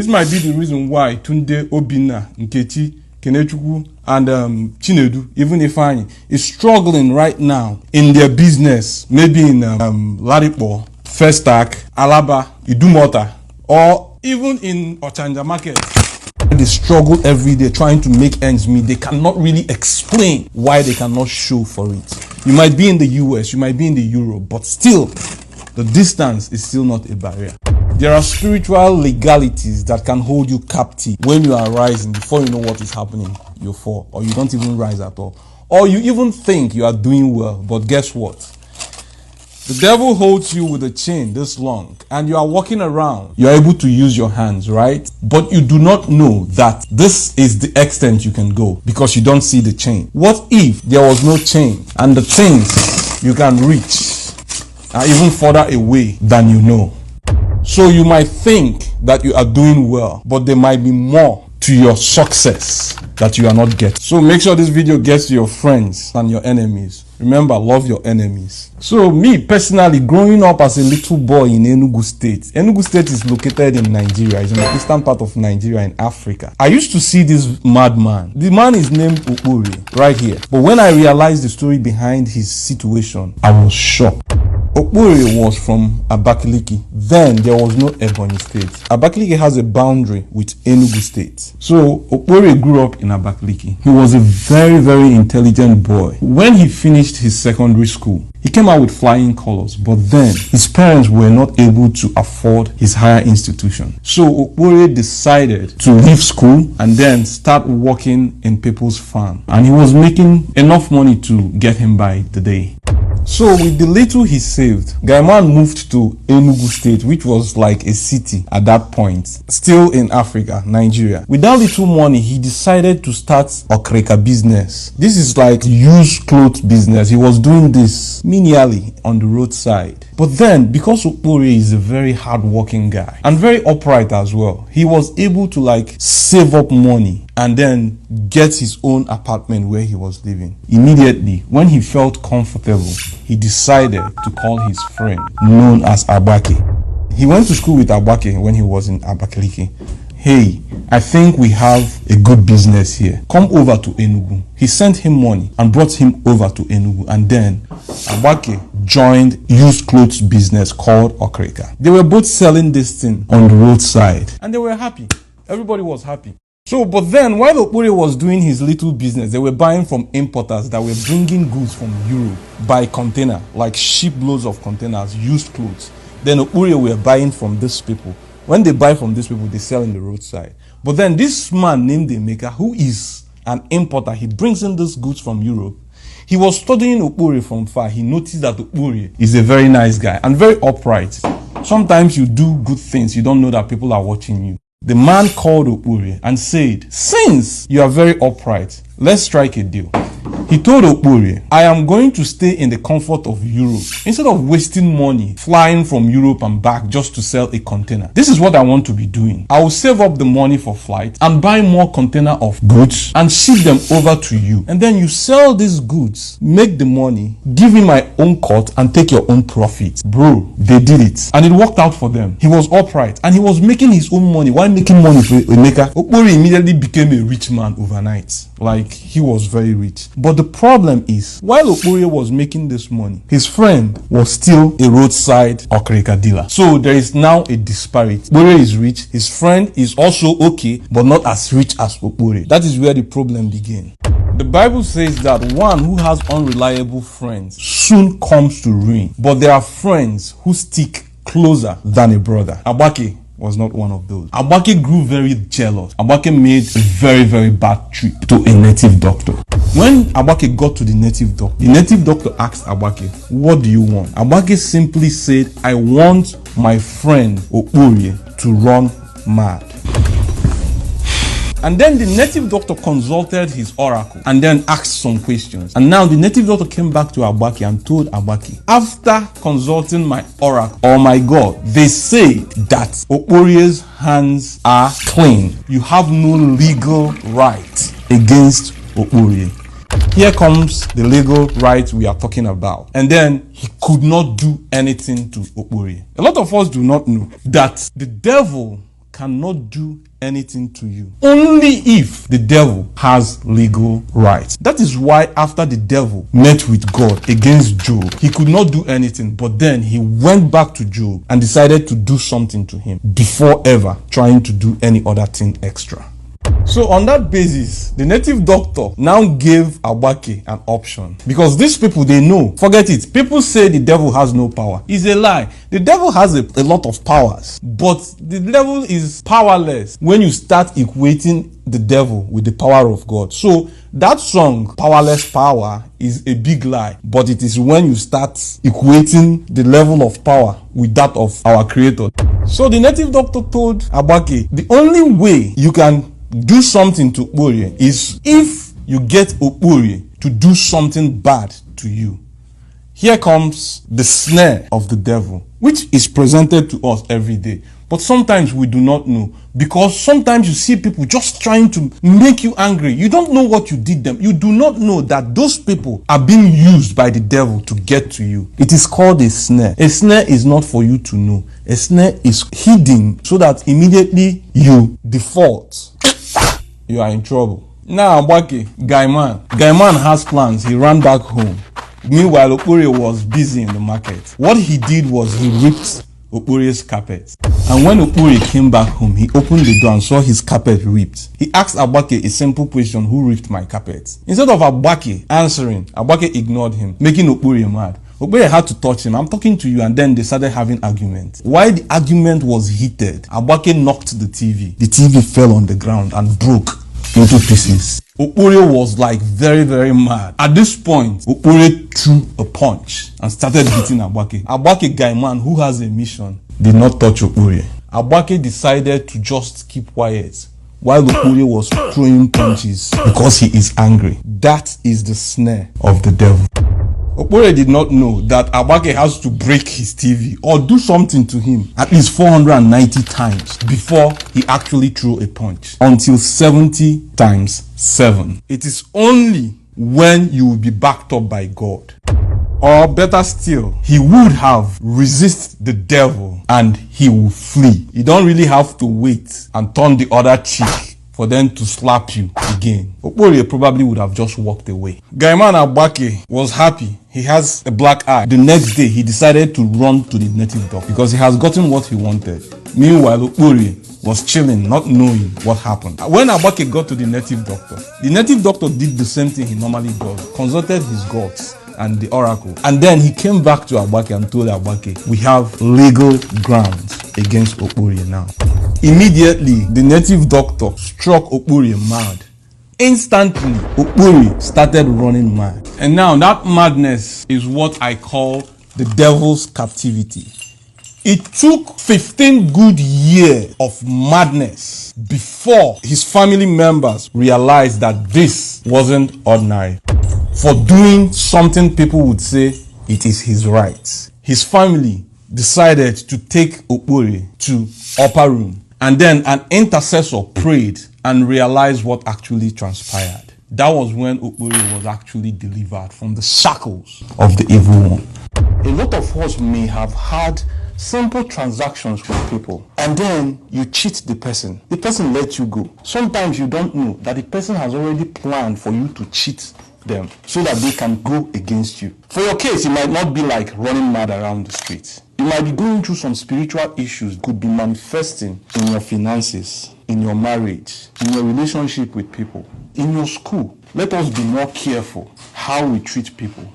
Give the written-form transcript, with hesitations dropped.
might be the reason why Tunde, Obinna, Nkechi, Kenechukwu, and Chinedu, even Ifeanyi, is struggling right now in their business, maybe in Ladipo, Festac, Alaba, Idumota, or even in Ochanja Market. They struggle every day trying to make ends meet. They cannot really explain why they cannot show for it. You might be in the US, you might be in the Europe, but still, the distance is still not a barrier. There are spiritual legalities that can hold you captive when you are rising. Before you know what is happening, you fall, or you don't even rise at all. Or you even think you are doing well, but guess what? The devil holds you with a chain this long, and you are walking around. You are able to use your hands, right? But you do not know that this is the extent you can go because you don't see the chain. What if there was no chain and the things you can reach are even further away than you know? So you might think that you are doing well, but there might be more to your success that you are not getting. So make sure this video gets to your friends and your enemies. Remember, love your enemies. So me personally, growing up as a little boy in Enugu State. Enugu State is located in Nigeria. It's in the eastern part of Nigeria in Africa. I used to see this madman. The man is named Okpore right here. But when I realized the story behind his situation, I was shocked. Okpore was from Abakaliki. Then there was no Ebonyi State. Abakaliki has a boundary with Enugu State. So Okpore grew up in Abakaliki. He was a very, very intelligent boy. When he finished his secondary school, he came out with flying colors, but then his parents were not able to afford his higher institution. So Okpore decided to leave school and then start working in people's farm. And he was making enough money to get him by the day. So with the little he saved, Gaiman moved to Enugu State, which was like a city at that point, still in Africa, Nigeria. With that little money, he decided to start Okreka business. This is like used clothes business. He was doing this menially on the roadside. But then, because Okpore is a very hardworking guy and very upright as well, he was able to like save up money and then get his own apartment where he was living. Immediately, when he felt comfortable, he decided to call his friend known as Abake. He went to school with Abake when he was in Abakaliki. Hey, I think we have a good business here. Come over to Enugu. He sent him money and brought him over to Enugu, and then Abake joined used clothes business called Okreka. They were both selling this thing on the roadside and they were happy. Everybody was happy. So, but then while Okpore was doing his little business, they were buying from importers that were bringing goods from Europe by container, like shiploads of containers, used clothes. Then Okpore were buying from these people. When they buy from these people, they sell in the roadside. But then this man named Emeka, who is an importer, he brings in these goods from Europe. He was studying Okpore from far. He noticed that Okpore is a very nice guy and very upright. Sometimes you do good things, you don't know that people are watching you. The man called Okpore and said, since you are very upright, let's strike a deal. He told Okpore, I am going to stay in the comfort of Europe instead of wasting money flying from Europe and back just to sell a container. This is what I want to be doing. I will save up the money for flight and buy more container of goods and ship them over to you. And then you sell these goods, make the money, give me my own cut and take your own profit. Bro, they did it. And it worked out for them. He was upright and he was making his own money. While making money for Emeka, Okpore immediately became a rich man overnight. Like, he was very rich. But the problem is, while Okpore was making this money, his friend was still a roadside Okreka dealer. So there is now a disparity. Okpore is rich, his friend is also okay, but not as rich as Okpore. That is where the problem began. The Bible says that one who has unreliable friends soon comes to ruin, but there are friends who stick closer than a brother. Abake was not one of those. Abake grew very jealous. Abake made a very, very bad trip to a native doctor. When Abake got to the native doctor asked Abake, what do you want? Abake simply said, I want my friend Okpore to run mad. And then the native doctor consulted his oracle and then asked some questions. And now the native doctor came back to Abake and told Abake, after consulting my oracle, oh my God, they say that Okpore's hands are clean. You have no legal right against Okpore. Here comes the legal right we are talking about. And then he could not do anything to Okpore. A lot of us do not know that the devil cannot do anything to you only if the devil has legal rights. That is why after the devil met with God against Job, he could not do anything, but then he went back to Job and decided to do something to him before ever trying to do any other thing extra. So on that basis, the native doctor now gave Agbake an option, because these people, they know, forget it, people say the devil has no power. It's a lie. The devil has a lot of powers, but the devil is powerless when you start equating the devil with the power of God. So that song, Powerless Power, is a big lie, but it is when you start equating the level of power with that of our creator. So the native doctor told Agbake, the only way you can do something to Okporie is if you get Okporie to do something bad to you. Here comes the snare of the devil, which is presented to us every day. But sometimes we do not know, because sometimes you see people just trying to make you angry. You don't know what you did them. You do not know that those people are being used by the devil to get to you. It is called a snare. A snare is not for you to know. A snare is hidden so that immediately you default, you are in trouble. Now Agbake, Guyman has plans. He ran back home. Meanwhile, Okporie was busy in the market. What he did was he ripped Okporie's carpet. And when Okporie came back home, he opened the door and saw his carpet ripped. He asked Agbake a simple question: who ripped my carpet? Instead of Agbake answering, Agbake ignored him, making Okporie mad. Okporie had to touch him. I'm talking to you, and then they started having argument. While the argument was heated, Agbake knocked the TV. The TV fell on the ground and broke into pieces. Okporie was like very, very mad. At this point, Okporie threw a punch and started hitting Agbake. Agbake, Guyman, who has a mission, did not touch Okporie. Agbake decided to just keep quiet while Okporie was throwing punches because he is angry. That is the snare of the devil. Okporie did not know that Agbake has to break his TV or do something to him at least 490 times before he actually threw a punch, until 70 times 7. It is only when you will be backed up by God. Or better still, he would have resisted the devil and he will flee. You don't really have to wait and turn the other cheek for them to slap you again. Okporie probably would have just walked away. Guyman Agbake was happy. He has a black eye. The next day, he decided to run to the native doctor because he has gotten what he wanted. Meanwhile, Okporie was chilling, not knowing what happened. When Agbake got to the native doctor did the same thing he normally does, consulted his gods and the oracle. And then he came back to Agbake and told Agbake, we have legal grounds against Okporie now. Immediately, the native doctor struck Okporie mad. Instantly, Okporie started running mad. And now that madness is what I call the devil's captivity. It took 15 good years of madness before his family members realized that this wasn't ordinary. For doing something people would say it is his right, his family decided to take Okporie to upper room, and then an intercessor prayed and realized what actually transpired. That was when Okporie was actually delivered from the shackles of the evil one. A lot of us may have had simple transactions with people, and then you cheat the person lets you go. Sometimes you don't know that the person has already planned for you to cheat them so that they can go against you. For your case, it might not be like running mad around the streets. You might be going through some spiritual issues, could be manifesting in your finances, in your marriage, in your relationship with people, in your school. Let us be more careful how we treat people.